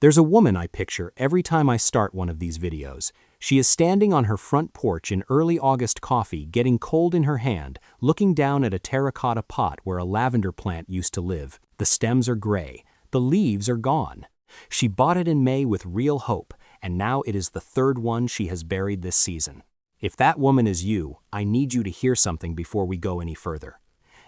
There's a woman I picture every time I start one of these videos. She is standing on her front porch in early August coffee, getting cold in her hand, looking down at a terracotta pot where a lavender plant used to live. The stems are gray. The leaves are gone. She bought it in May with real hope, and now it is the third one she has buried this season. If that woman is you, I need you to hear something before we go any further.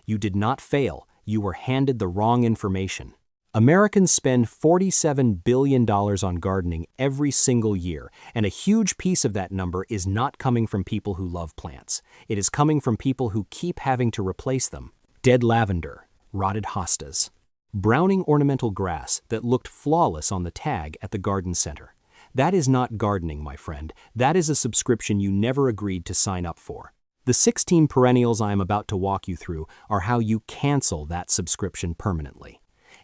You did not fail. You were handed the wrong information. Americans spend $47 billion on gardening every single year, and a huge piece of that number is not coming from people who love plants. It is coming from people who keep having to replace them. Dead lavender, rotted hostas, browning ornamental grass that looked flawless on the tag at the garden center. That is not gardening, my friend. That is a subscription you never agreed to sign up for. The 16 perennials I am about to walk you through are how you cancel that subscription permanently.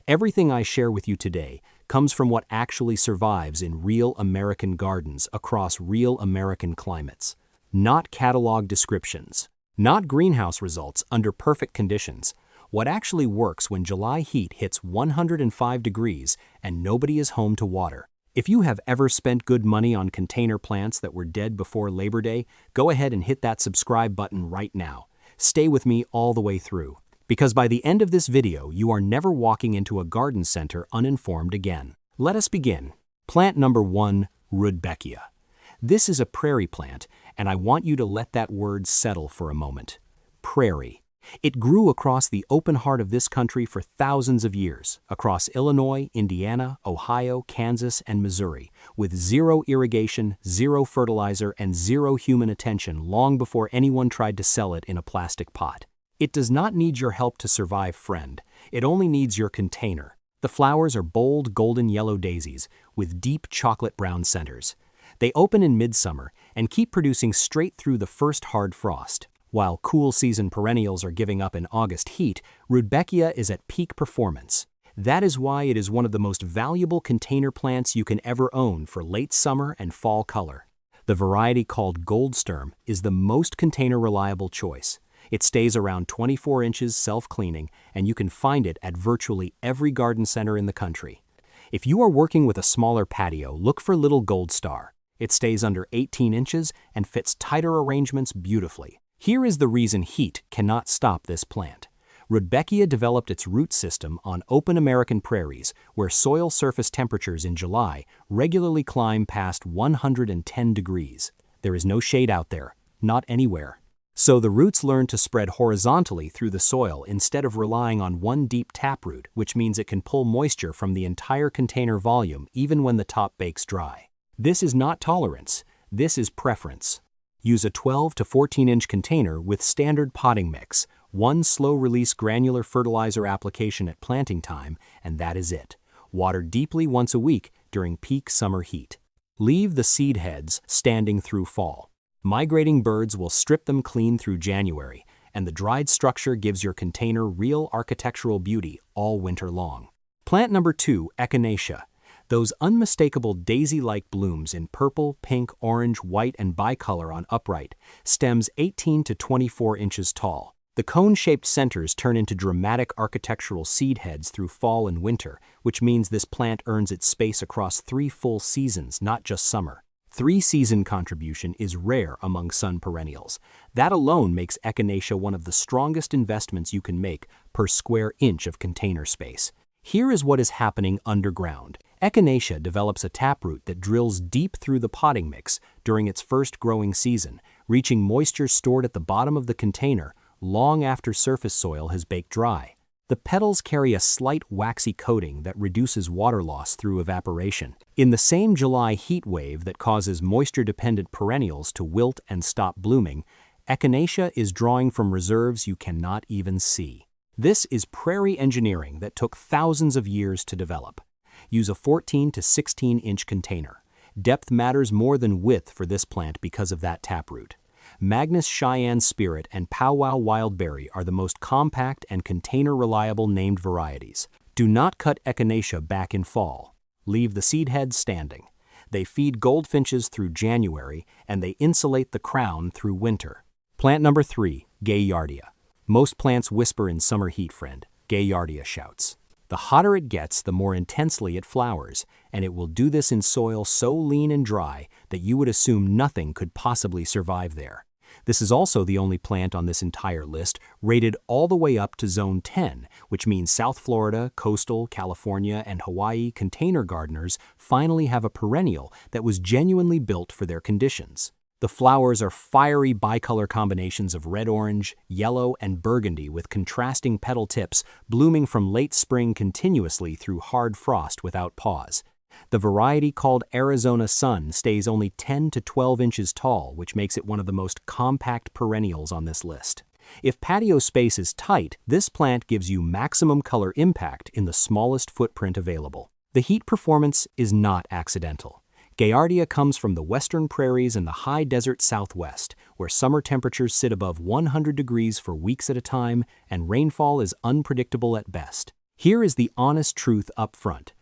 Everything I share with you today comes from what actually survives in real American gardens across real American climates. Not catalog descriptions, not greenhouse results under perfect conditions. What actually works when July heat hits 105 degrees and nobody is home to water. If you have ever spent good money on container plants that were dead before Labor Day, go ahead and hit that subscribe button right now. Stay with me all the way through, because by the end of this video, you are never walking into a garden center uninformed again. Let us begin. Plant number 1, Rudbeckia. This is a prairie plant, and I want you to let that word settle for a moment. Prairie. It grew across the open heart of this country for thousands of years, across Illinois, Indiana, Ohio, Kansas, and Missouri, with zero irrigation, zero fertilizer, and zero human attention long before anyone tried to sell it in a plastic pot. It does not need your help to survive, friend. It only needs your container. The flowers are bold golden yellow daisies with deep chocolate brown centers. They open in midsummer and keep producing straight through the first hard frost. While cool season perennials are giving up in August heat, Rudbeckia is at peak performance. That is why it is one of the most valuable container plants you can ever own for late summer and fall color. The variety called Goldsturm is the most container reliable choice. It stays around 24 inches self-cleaning, and you can find it at virtually every garden center in the country. If you are working with a smaller patio, look for Little Gold Star. It stays under 18 inches and fits tighter arrangements beautifully. Here is the reason heat cannot stop this plant. Rudbeckia developed its root system on open American prairies, where soil surface temperatures in July regularly climb past 110 degrees. There is no shade out there, not anywhere. So the roots learn to spread horizontally through the soil instead of relying on one deep taproot, which means it can pull moisture from the entire container volume even when the top bakes dry. This is not tolerance, this is preference. Use a 12 to 14-inch container with standard potting mix, one slow-release granular fertilizer application at planting time, and that is it. Water deeply once a week during peak summer heat. Leave the seed heads standing through fall. Migrating birds will strip them clean through January, and the dried structure gives your container real architectural beauty all winter long. Plant number 2, Echinacea. Those unmistakable daisy-like blooms in purple, pink, orange, white, and bicolor on upright, stems 18 to 24 inches tall. The cone-shaped centers turn into dramatic architectural seed heads through fall and winter, which means this plant earns its space across 3 full seasons, not just summer. 3-season contribution is rare among sun perennials. That alone makes Echinacea one of the strongest investments you can make per square inch of container space. Here is what is happening underground. Echinacea develops a taproot that drills deep through the potting mix during its first growing season, reaching moisture stored at the bottom of the container long after surface soil has baked dry. The petals carry a slight waxy coating that reduces water loss through evaporation. In the same July heat wave that causes moisture-dependent perennials to wilt and stop blooming, Echinacea is drawing from reserves you cannot even see. This is prairie engineering that took thousands of years to develop. Use a 14 to 16-inch container. Depth matters more than width for this plant because of that taproot. Magnus Cheyenne Spirit and Powwow Wildberry are the most compact and container-reliable named varieties. Do not cut Echinacea back in fall. Leave the seed heads standing. They feed goldfinches through January, and they insulate the crown through winter. Plant number 3, Gaillardia. Most plants whisper in summer heat, friend. Gaillardia shouts. The hotter it gets, the more intensely it flowers, and it will do this in soil so lean and dry that you would assume nothing could possibly survive there. This is also the only plant on this entire list rated all the way up to Zone 10, which means South Florida, coastal, California, and Hawaii container gardeners finally have a perennial that was genuinely built for their conditions. The flowers are fiery bicolor combinations of red-orange, yellow, and burgundy with contrasting petal tips blooming from late spring continuously through hard frost without pause. The variety called Arizona Sun stays only 10 to 12 inches tall, which makes it one of the most compact perennials on this list. If patio space is tight, this plant gives you maximum color impact in the smallest footprint available. The heat performance is not accidental. Gaillardia comes from the western prairies and the high desert southwest, where summer temperatures sit above 100 degrees for weeks at a time and rainfall is unpredictable at best. Here is the honest truth up front.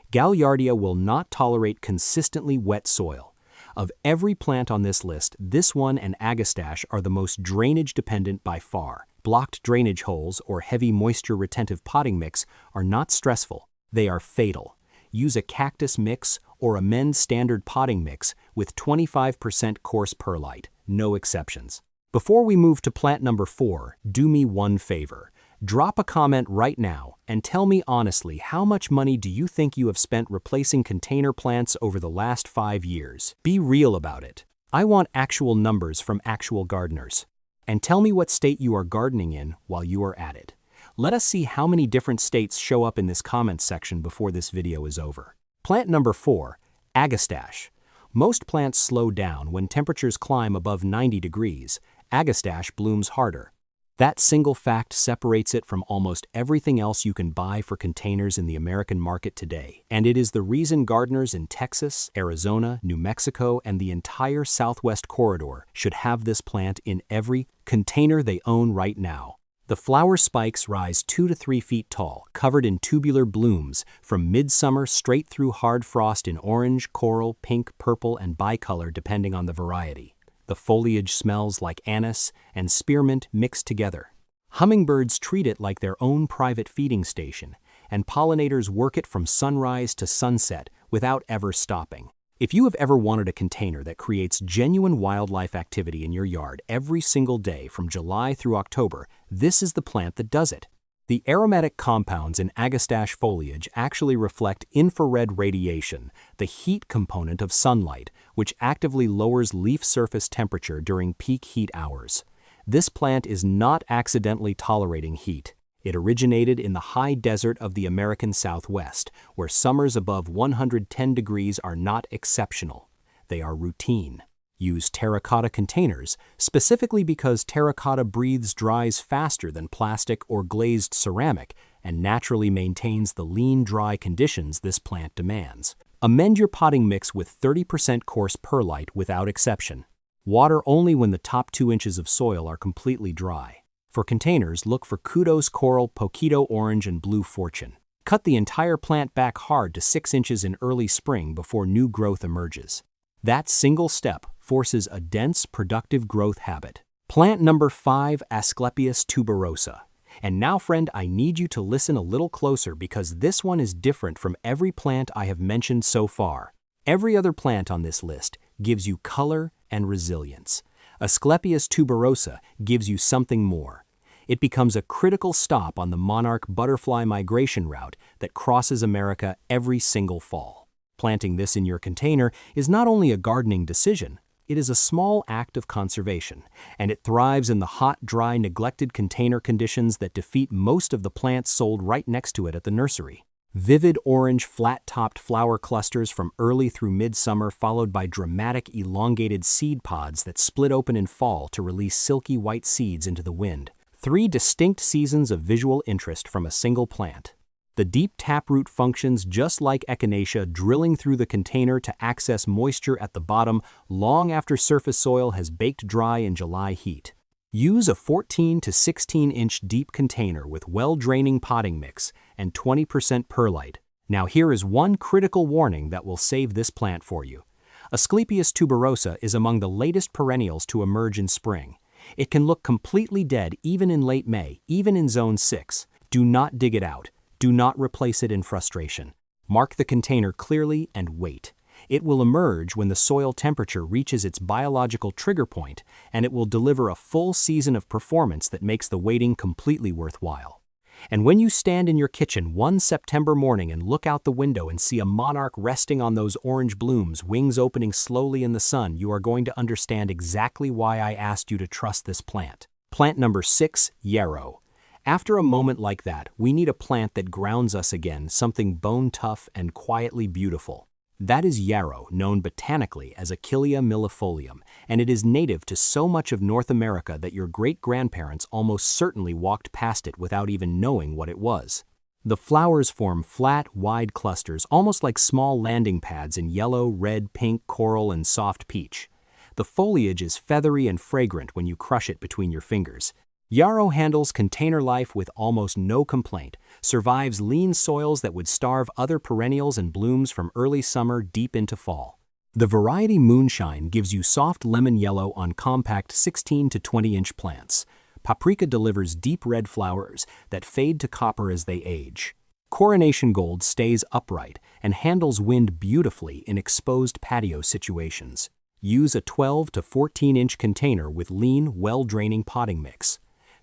Gaillardia will not tolerate consistently wet soil. Of every plant on this list, this one and Agastache are the most drainage dependent by far. Blocked drainage holes or heavy moisture retentive potting mix are not stressful, they are fatal. Use a cactus mix or amend standard potting mix with 25% coarse perlite, no exceptions. Before we move to plant number 4, do me one favor. Drop a comment right now and tell me honestly how much money do you think you have spent replacing container plants over the last 5 years. Be real about it. I want actual numbers from actual gardeners. And tell me what state you are gardening in while you are at it. Let us see how many different states show up in this comments section before this video is over. Plant number 4, Agastache. Most plants slow down when temperatures climb above 90 degrees. Agastache blooms harder. That single fact separates it from almost everything else you can buy for containers in the American market today. And it is the reason gardeners in Texas, Arizona, New Mexico, and the entire Southwest corridor should have this plant in every container they own right now. The flower spikes rise 2 to 3 feet tall, covered in tubular blooms, from midsummer straight through hard frost in orange, coral, pink, purple, and bicolor depending on the variety. The foliage smells like anise and spearmint mixed together. Hummingbirds treat it like their own private feeding station, and pollinators work it from sunrise to sunset without ever stopping. If you have ever wanted a container that creates genuine wildlife activity in your yard every single day from July through October, this is the plant that does it. The aromatic compounds in Agastache foliage actually reflect infrared radiation, the heat component of sunlight, which actively lowers leaf surface temperature during peak heat hours. This plant is not accidentally tolerating heat. It originated in the high desert of the American Southwest, where summers above 110 degrees are not exceptional. They are routine. Use terracotta containers, specifically because terracotta breathes dries faster than plastic or glazed ceramic and naturally maintains the lean, dry conditions this plant demands. Amend your potting mix with 30% coarse perlite without exception. Water only when the top 2 inches of soil are completely dry. For containers, look for Kudos Coral, Poquito Orange, and Blue Fortune. Cut the entire plant back hard to 6 inches in early spring before new growth emerges. That single step forces a dense, productive growth habit. Plant number 5, Asclepias tuberosa. And now, friend, I need you to listen a little closer because this one is different from every plant I have mentioned so far. Every other plant on this list gives you color and resilience. Asclepias tuberosa gives you something more. It becomes a critical stop on the monarch butterfly migration route that crosses America every single fall. Planting this in your container is not only a gardening decision, it is a small act of conservation, and it thrives in the hot, dry, neglected container conditions that defeat most of the plants sold right next to it at the nursery. Vivid orange, flat-topped flower clusters from early through midsummer, followed by dramatic, elongated seed pods that split open in fall to release silky white seeds into the wind. 3 distinct seasons of visual interest from a single plant. The deep taproot functions just like Echinacea, drilling through the container to access moisture at the bottom long after surface soil has baked dry in July heat. Use a 14 to 16-inch deep container with well-draining potting mix and 20% perlite. Now here is one critical warning that will save this plant for you. Asclepias tuberosa is among the latest perennials to emerge in spring. It can look completely dead even in late May, even in Zone 6. Do not dig it out. Do not replace it in frustration. Mark the container clearly and wait. It will emerge when the soil temperature reaches its biological trigger point, and it will deliver a full season of performance that makes the waiting completely worthwhile. And when you stand in your kitchen one September morning and look out the window and see a monarch resting on those orange blooms, wings opening slowly in the sun, you are going to understand exactly why I asked you to trust this plant. Plant number 6, Yarrow. After a moment like that, we need a plant that grounds us again, something bone-tough and quietly beautiful. That is yarrow, known botanically as Achillea millefolium, and it is native to so much of North America that your great-grandparents almost certainly walked past it without even knowing what it was. The flowers form flat, wide clusters, almost like small landing pads in yellow, red, pink, coral, and soft peach. The foliage is feathery and fragrant when you crush it between your fingers. Yarrow handles container life with almost no complaint, survives lean soils that would starve other perennials, and blooms from early summer deep into fall. The variety Moonshine gives you soft lemon yellow on compact 16 to 20-inch plants. Paprika delivers deep red flowers that fade to copper as they age. Coronation Gold stays upright and handles wind beautifully in exposed patio situations. Use a 12 to 14-inch container with lean, well-draining potting mix.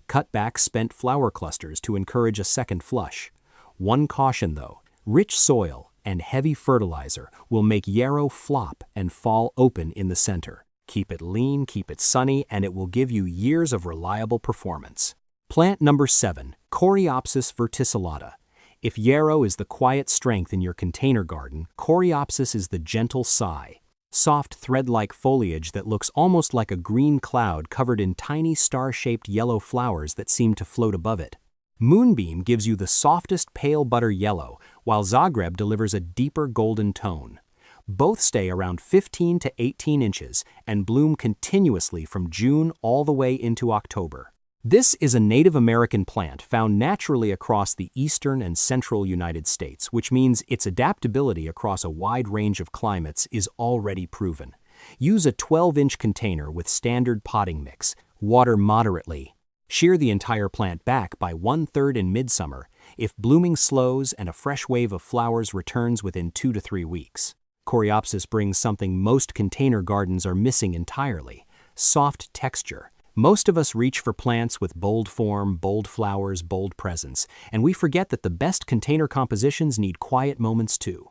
Cut back spent flower clusters to encourage a second flush. One caution though, rich soil and heavy fertilizer will make yarrow flop and fall open in the center. Keep it lean, keep it sunny, and it will give you years of reliable performance. Plant number 7, Coreopsis verticillata. If yarrow is the quiet strength in your container garden, Coreopsis is the gentle sigh. Soft thread-like foliage that looks almost like a green cloud covered in tiny star-shaped yellow flowers that seem to float above it. Moonbeam gives you the softest pale butter yellow, while Zagreb delivers a deeper golden tone. Both stay around 15 to 18 inches and bloom continuously from June all the way into October. This is a Native American plant found naturally across the eastern and central United States, which means its adaptability across a wide range of climates is already proven. Use a 12-inch container with standard potting mix. Water moderately. Shear the entire plant back by 1/3 in midsummer if blooming slows and a fresh wave of flowers returns within 2 to 3 weeks. Coreopsis brings something most container gardens are missing entirely: soft texture. Most of us reach for plants with bold form, bold flowers, bold presence, and we forget that the best container compositions need quiet moments too.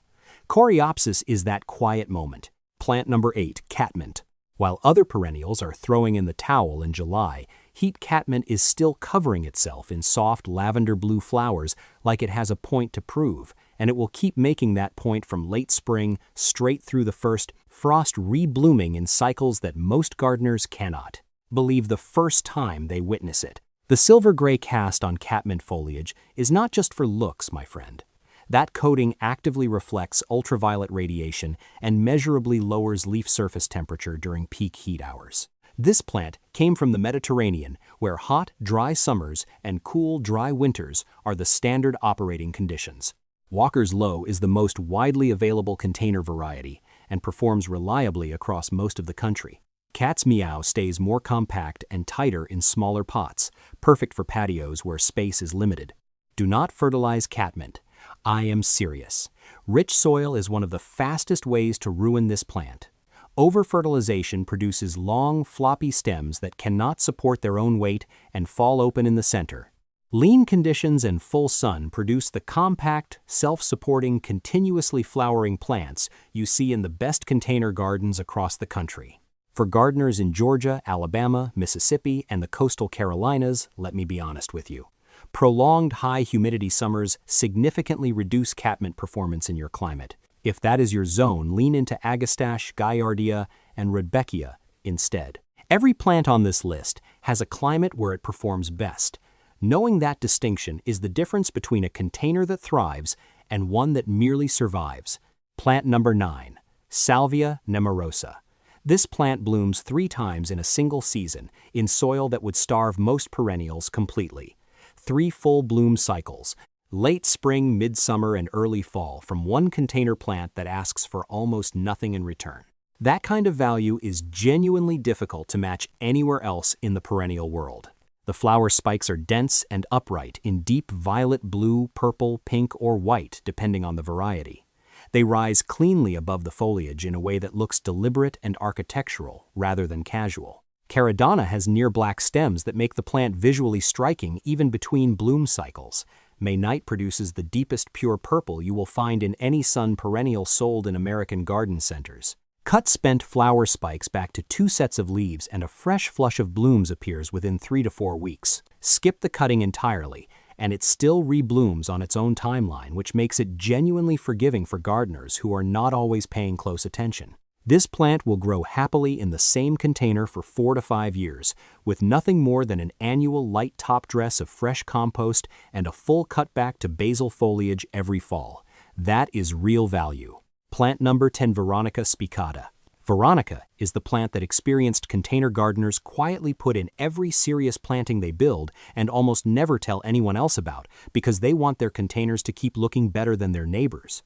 Coreopsis is that quiet moment. Plant number 8, Catmint. While other perennials are throwing in the towel in July, heat catmint is still covering itself in soft lavender blue flowers like it has a point to prove, and it will keep making that point from late spring straight through the first frost, re-blooming in cycles that most gardeners cannot believe the first time they witness it. The silver-gray cast on catmint foliage is not just for looks, my friend. That coating actively reflects ultraviolet radiation and measurably lowers leaf surface temperature during peak heat hours. This plant came from the Mediterranean, where hot, dry summers and cool, dry winters are the standard operating conditions. Walker's Low is the most widely available container variety and performs reliably across most of the country. Cat's Meow stays more compact and tighter in smaller pots, perfect for patios where space is limited. Do not fertilize catmint. I am serious. Rich soil is one of the fastest ways to ruin this plant. Over-fertilization produces long, floppy stems that cannot support their own weight and fall open in the center. Lean conditions and full sun produce the compact, self-supporting, continuously flowering plants you see in the best container gardens across the country. For gardeners in Georgia, Alabama, Mississippi, and the coastal Carolinas, let me be honest with you. Prolonged high humidity summers significantly reduce catmint performance in your climate. If that is your zone, lean into Agastache, Gaillardia, and Rudbeckia instead. Every plant on this list has a climate where it performs best. Knowing that distinction is the difference between a container that thrives and one that merely survives. Plant number 9, Salvia nemorosa. This plant blooms 3 times in a single season in soil that would starve most perennials completely. 3 full bloom cycles, late spring, midsummer, and early fall from one container plant that asks for almost nothing in return. That kind of value is genuinely difficult to match anywhere else in the perennial world. The flower spikes are dense and upright in deep violet, blue, purple, pink, or white, depending on the variety. They rise cleanly above the foliage in a way that looks deliberate and architectural rather than casual. Caradonna has near-black stems that make the plant visually striking even between bloom cycles. May Night produces the deepest pure purple you will find in any sun perennial sold in American garden centers. Cut spent flower spikes back to 2 sets of leaves and a fresh flush of blooms appears within 3 to 4 weeks. Skip the cutting entirely, and it still reblooms on its own timeline, which makes it genuinely forgiving for gardeners who are not always paying close attention. This plant will grow happily in the same container for 4 to 5 years, with nothing more than an annual light top dress of fresh compost and a full cutback to basal foliage every fall. That is real value. Plant number 10, Veronica spicata. Veronica is the plant that experienced container gardeners quietly put in every serious planting they build and almost never tell anyone else about because they want their containers to keep looking better than their neighbors.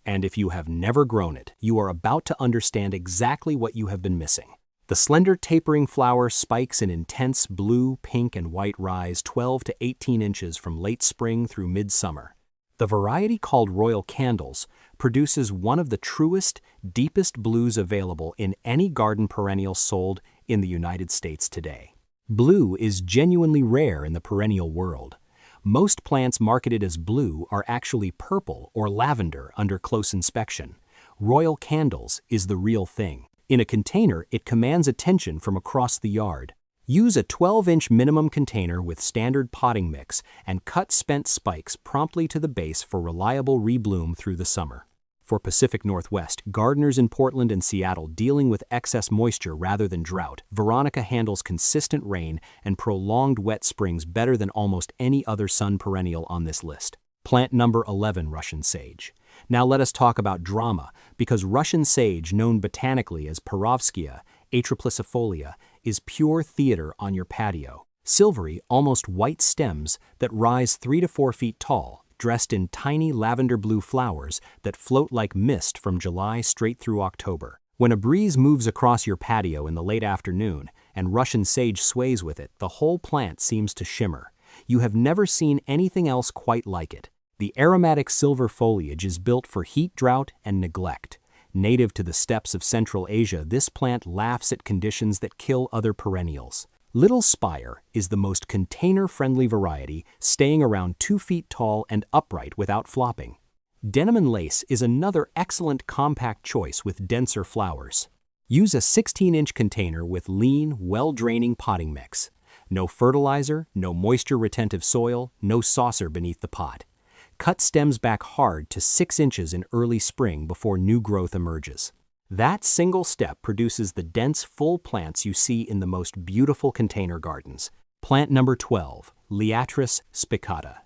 And if you have never grown it, you are about to understand exactly what you have been missing. The slender tapering flower spikes in intense blue, pink, and white rise 12 to 18 inches from late spring through midsummer. The variety called Royal Candles produces one of the truest, deepest blues available in any garden perennial sold in the United States today. Blue is genuinely rare in the perennial world. Most plants marketed as blue are actually purple or lavender under close inspection. Royal Candles is the real thing. In a container, it commands attention from across the yard. Use a 12-inch minimum container with standard potting mix and cut spent spikes promptly to the base for reliable rebloom through the summer. For Pacific Northwest, gardeners in Portland and Seattle dealing with excess moisture rather than drought, Veronica handles consistent rain and prolonged wet springs better than almost any other sun perennial on this list. Plant number 11, Russian sage. Now let us talk about drama, because Russian sage, known botanically as Coreopsis atriplycifolia, is pure theater on your patio. Silvery, almost white stems that rise 3 to 4 feet tall, dressed in tiny lavender blue flowers that float like mist from July straight through October. When a breeze moves across your patio in the late afternoon and Russian sage sways with it, the whole plant seems to shimmer. You have never seen anything else quite like it. The aromatic silver foliage is built for heat, drought, and neglect. Native to the steppes of Central Asia, this plant laughs at conditions that kill other perennials. Little Spire is the most container-friendly variety, staying around 2 feet tall and upright without flopping. Denim and Lace is another excellent compact choice with denser flowers. Use a 16-inch container with lean, well-draining potting mix. No fertilizer, no moisture-retentive soil, no saucer beneath the pot. Cut stems back hard to 6 inches in early spring before new growth emerges. That single step produces the dense, full plants you see in the most beautiful container gardens. Plant number 12, Liatris spicata.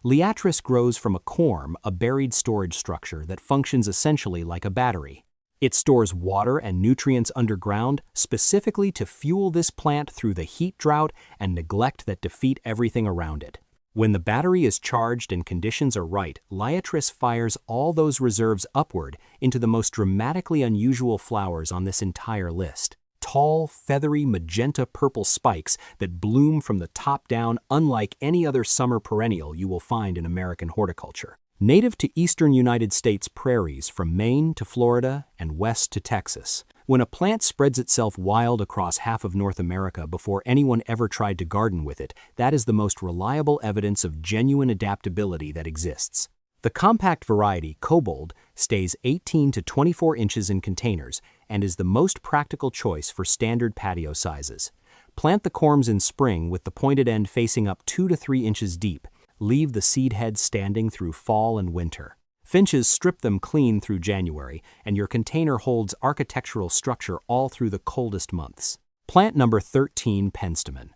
Liatris grows from a corm, a buried storage structure that functions essentially like a battery. It stores water and nutrients underground specifically to fuel this plant through the heat drought and neglect that defeat everything around it. When the battery is charged and conditions are right, Liatris fires all those reserves upward into the most dramatically unusual flowers on this entire list. Tall, feathery, magenta-purple spikes that bloom from the top down, unlike any other summer perennial you will find in American horticulture. Native to eastern United States prairies from Maine to Florida and west to Texas. When a plant spreads itself wild across half of North America before anyone ever tried to garden with it, that is the most reliable evidence of genuine adaptability that exists. The compact variety, Kobold, stays 18 to 24 inches in containers and is the most practical choice for standard patio sizes. Plant the corms in spring with the pointed end facing up 2 to 3 inches deep. Leave the seed heads standing through fall and winter. Finches strip them clean through January, and your container holds architectural structure all through the coldest months. Plant number 13, Penstemon.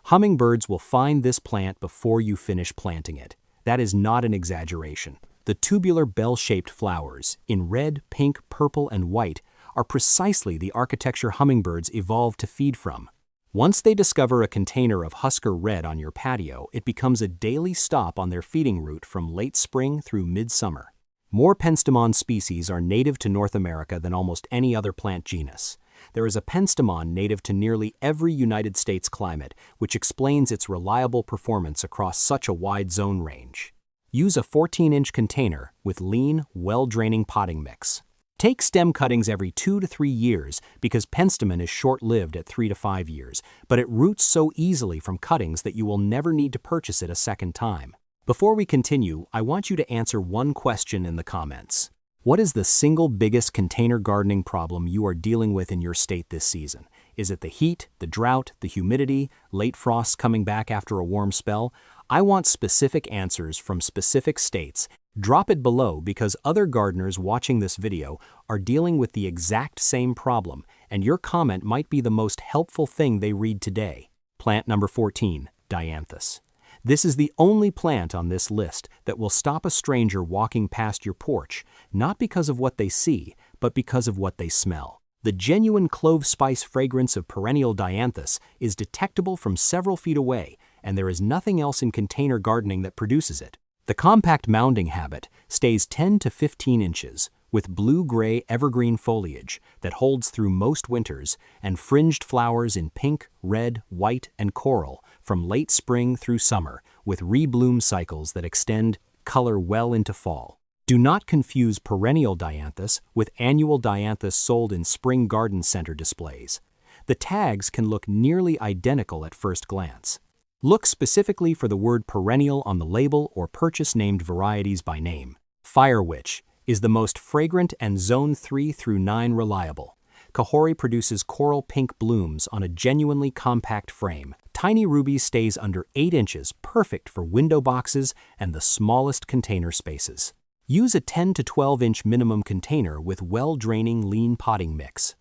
Hummingbirds will find this plant before you finish planting it. That is not an exaggeration. The tubular bell-shaped flowers, in red, pink, purple, and white, are precisely the architecture hummingbirds evolved to feed from. Once they discover a container of Husker red on your patio, it becomes a daily stop on their feeding route from late spring through midsummer. More Penstemon species are native to North America than almost any other plant genus. There is a Penstemon native to nearly every United States climate, which explains its reliable performance across such a wide zone range. Use a 14-inch container with lean, well-draining potting mix. Take stem cuttings every 2 to 3 years because Penstemon is short-lived at 3 to 5 years, but it roots so easily from cuttings that you will never need to purchase it a second time. Before we continue, I want you to answer one question in the comments. What is the single biggest container gardening problem you are dealing with in your state this season? Is it the heat, the drought, the humidity, late frosts coming back after a warm spell? I want specific answers from specific states. Drop it below because other gardeners watching this video are dealing with the exact same problem, and your comment might be the most helpful thing they read today. Plant number 14, Dianthus. This is the only plant on this list that will stop a stranger walking past your porch, not because of what they see, but because of what they smell. The genuine clove spice fragrance of perennial Dianthus is detectable from several feet away, and there is nothing else in container gardening that produces it. The compact mounding habit stays 10 to 15 inches, with blue-gray evergreen foliage that holds through most winters and fringed flowers in pink, red, white, and coral from late spring through summer, with rebloom cycles that extend color well into fall. Do not confuse perennial Dianthus with annual Dianthus sold in spring garden center displays. The tags can look nearly identical at first glance. Look specifically for the word perennial on the label or purchase named varieties by name. Fire Witch is the most fragrant and zone 3 through 9 reliable. Kahori produces coral pink blooms on a genuinely compact frame. Tiny Ruby stays under 8 inches, perfect for window boxes and the smallest container spaces. Use a 10 to 12 inch minimum container with well-draining lean potting mix.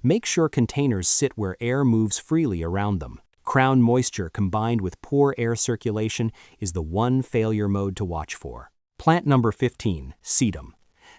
Make sure containers sit where air moves freely around them. Crown moisture combined with poor air circulation is the one failure mode to watch for. Plant number 15, Sedum.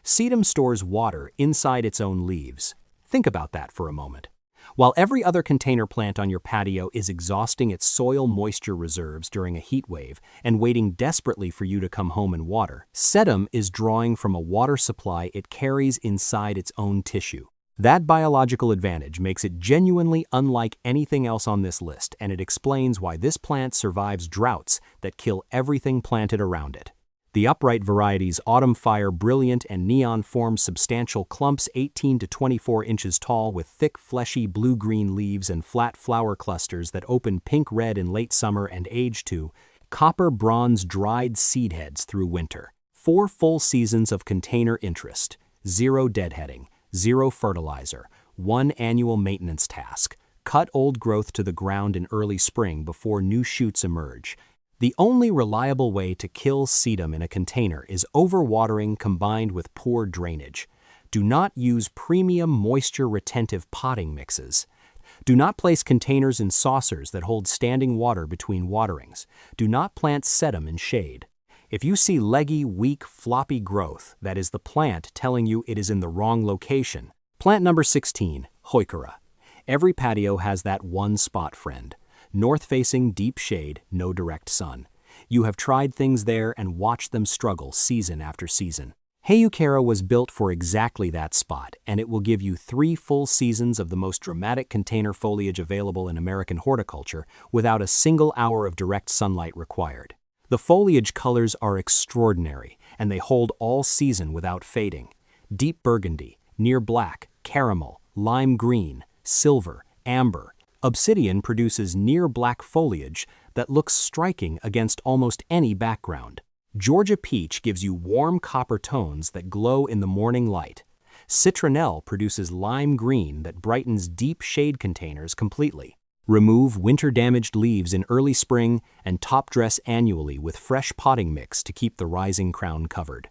Sedum stores water inside its own leaves. Think about that for a moment. While every other container plant on your patio is exhausting its soil moisture reserves during a heat wave and waiting desperately for you to come home and water, Sedum is drawing from a water supply it carries inside its own tissue. That biological advantage makes it genuinely unlike anything else on this list, and it explains why this plant survives droughts that kill everything planted around it. The upright varieties Autumn Fire Brilliant and Neon form substantial clumps 18 to 24 inches tall with thick, fleshy blue-green leaves and flat flower clusters that open pink-red in late summer and age to copper-bronze dried seed heads through winter. 4 full seasons of container interest, 0 deadheading, 0 fertilizer, 1 annual maintenance task. Cut old growth to the ground in early spring before new shoots emerge. The only reliable way to kill sedum in a container is overwatering combined with poor drainage. Do not use premium moisture-retentive potting mixes. Do not place containers in saucers that hold standing water between waterings. Do not plant sedum in shade. If you see leggy, weak, floppy growth, that is the plant telling you it is in the wrong location. Plant number 16, Heuchera. Every patio has that one spot, friend. North-facing, deep shade, no direct sun. You have tried things there and watched them struggle season after season. Heuchera was built for exactly that spot, and it will give you 3 full seasons of the most dramatic container foliage available in American horticulture without a single hour of direct sunlight required. The foliage colors are extraordinary, and they hold all season without fading. Deep burgundy, near black, caramel, lime green, silver, amber. Obsidian produces near black foliage that looks striking against almost any background. Georgia peach gives you warm copper tones that glow in the morning light. Citronelle produces lime green that brightens deep shade containers completely. Remove winter-damaged leaves in early spring and top-dress annually with fresh potting mix to keep the rising crown covered.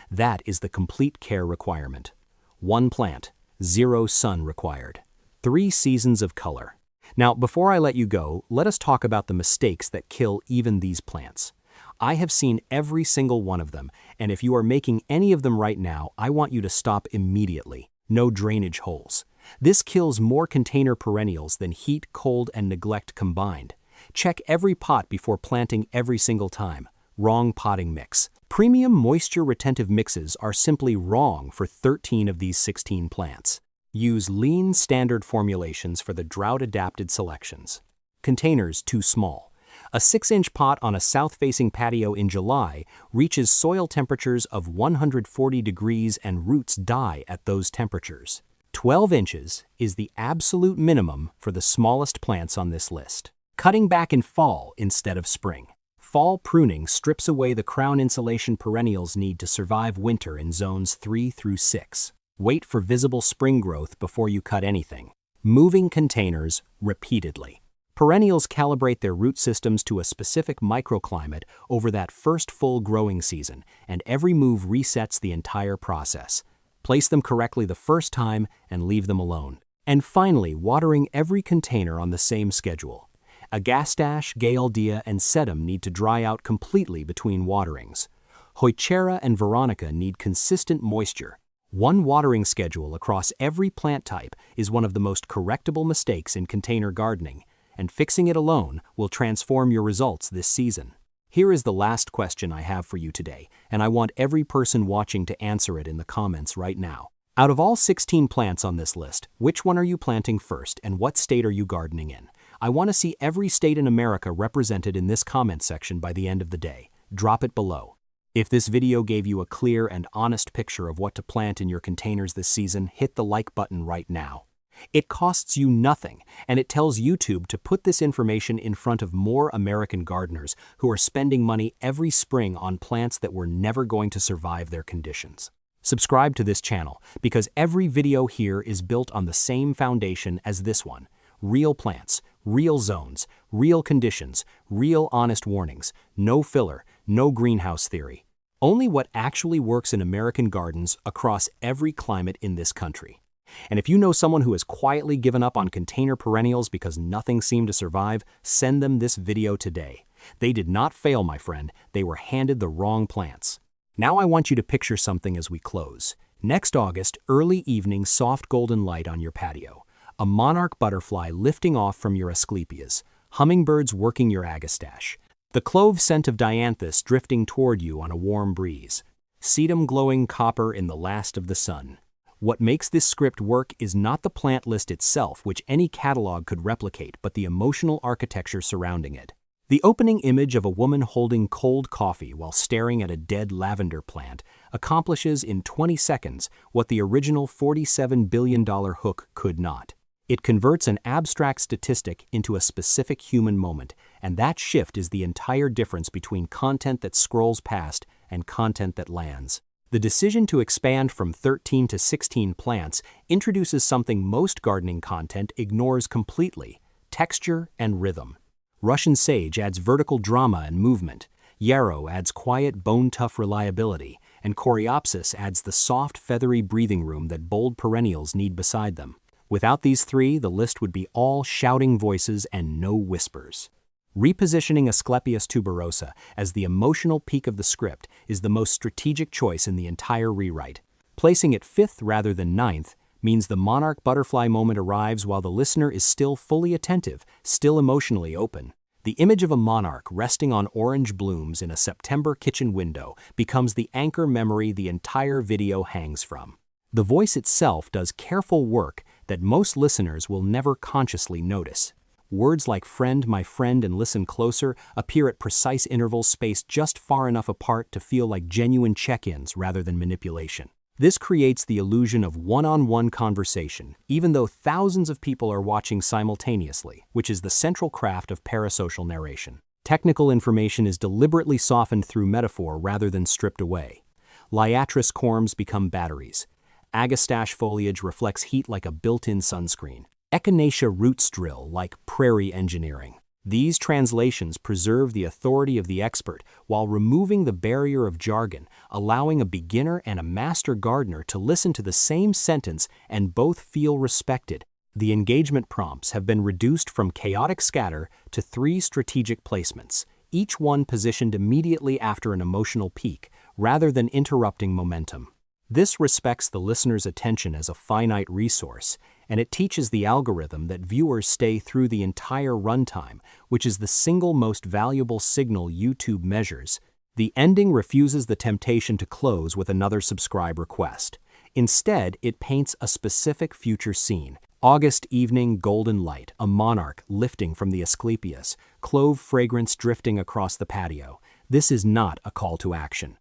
That is the complete care requirement. 1 plant, 0 sun required. 3 seasons of color. Now, before I let you go, let us talk about the mistakes that kill even these plants. I have seen every single one of them, and if you are making any of them right now, I want you to stop immediately. No drainage holes. This kills more container perennials than heat, cold, and neglect combined. Check every pot before planting every single time. Wrong potting mix. Premium moisture-retentive mixes are simply wrong for 13 of these 16 plants. Use lean standard formulations for the drought-adapted selections. Containers too small. A 6-inch pot on a south-facing patio in July reaches soil temperatures of 140 degrees and roots die at those temperatures. 12 inches is the absolute minimum for the smallest plants on this list. Cutting back in fall instead of spring. Fall pruning strips away the crown insulation perennials need to survive winter in zones 3 through 6. Wait for visible spring growth before you cut anything. Moving containers repeatedly. Perennials calibrate their root systems to a specific microclimate over that first full growing season, and every move resets the entire process. Place them correctly the first time and leave them alone. And finally, watering every container on the same schedule. Agastache, Gaillardia, and Sedum need to dry out completely between waterings. Heuchera and Veronica need consistent moisture. One watering schedule across every plant type is one of the most correctable mistakes in container gardening, and fixing it alone will transform your results this season. Here is the last question I have for you today, and I want every person watching to answer it in the comments right now. Out of all 16 plants on this list, which one are you planting first and what state are you gardening in? I want to see every state in America represented in this comment section by the end of the day. Drop it below. If this video gave you a clear and honest picture of what to plant in your containers this season, hit the like button right now. It costs you nothing, and it tells YouTube to put this information in front of more American gardeners who are spending money every spring on plants that were never going to survive their conditions. Subscribe to this channel because every video here is built on the same foundation as this one. Real plants, real zones, real conditions, real honest warnings, no filler, no greenhouse theory. Only what actually works in American gardens across every climate in this country. And if you know someone who has quietly given up on container perennials because nothing seemed to survive, send them this video today. They did not fail, my friend. They were handed the wrong plants. Now I want you to picture something as we close. Next August, early evening soft golden light on your patio. A monarch butterfly lifting off from your asclepias. Hummingbirds working your agastache. The clove scent of Dianthus drifting toward you on a warm breeze. Sedum glowing copper in the last of the sun. What makes this script work is not the plant list itself, which any catalog could replicate, but the emotional architecture surrounding it. The opening image of a woman holding cold coffee while staring at a dead lavender plant accomplishes in 20 seconds what the original $47 billion hook could not. It converts an abstract statistic into a specific human moment, and that shift is the entire difference between content that scrolls past and content that lands. The decision to expand from 13 to 16 plants introduces something most gardening content ignores completely: texture and rhythm. Russian sage adds vertical drama and movement. Yarrow adds quiet, bone-tough reliability. And Coreopsis adds the soft, feathery breathing room that bold perennials need beside them. Without these three, the list would be all shouting voices and no whispers. Repositioning Asclepias tuberosa as the emotional peak of the script is the most strategic choice in the entire rewrite. Placing it 5th rather than 9th means the monarch butterfly moment arrives while the listener is still fully attentive, still emotionally open. The image of a monarch resting on orange blooms in a September kitchen window becomes the anchor memory the entire video hangs from. The voice itself does careful work that most listeners will never consciously notice. Words like friend, my friend, and listen closer appear at precise intervals spaced just far enough apart to feel like genuine check-ins rather than manipulation. This creates the illusion of one-on-one conversation, even though thousands of people are watching simultaneously, which is the central craft of parasocial narration. Technical information is deliberately softened through metaphor rather than stripped away. Liatris corms become batteries. Agastache foliage reflects heat like a built-in sunscreen. Echinacea roots drill like prairie engineering. These translations preserve the authority of the expert while removing the barrier of jargon, allowing a beginner and a master gardener to listen to the same sentence and both feel respected. The engagement prompts have been reduced from chaotic scatter to 3 strategic placements, each one positioned immediately after an emotional peak, rather than interrupting momentum. This respects the listener's attention as a finite resource, and it teaches the algorithm that viewers stay through the entire runtime, which is the single most valuable signal YouTube measures. The ending refuses the temptation to close with another subscribe request. Instead, it paints a specific future scene. August evening golden light, a monarch lifting from the Asclepias, clove fragrance drifting across the patio. This is not a call to action.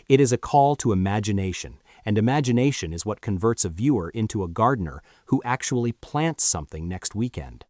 It is a call to imagination, and imagination is what converts a viewer into a gardener who actually plants something next weekend.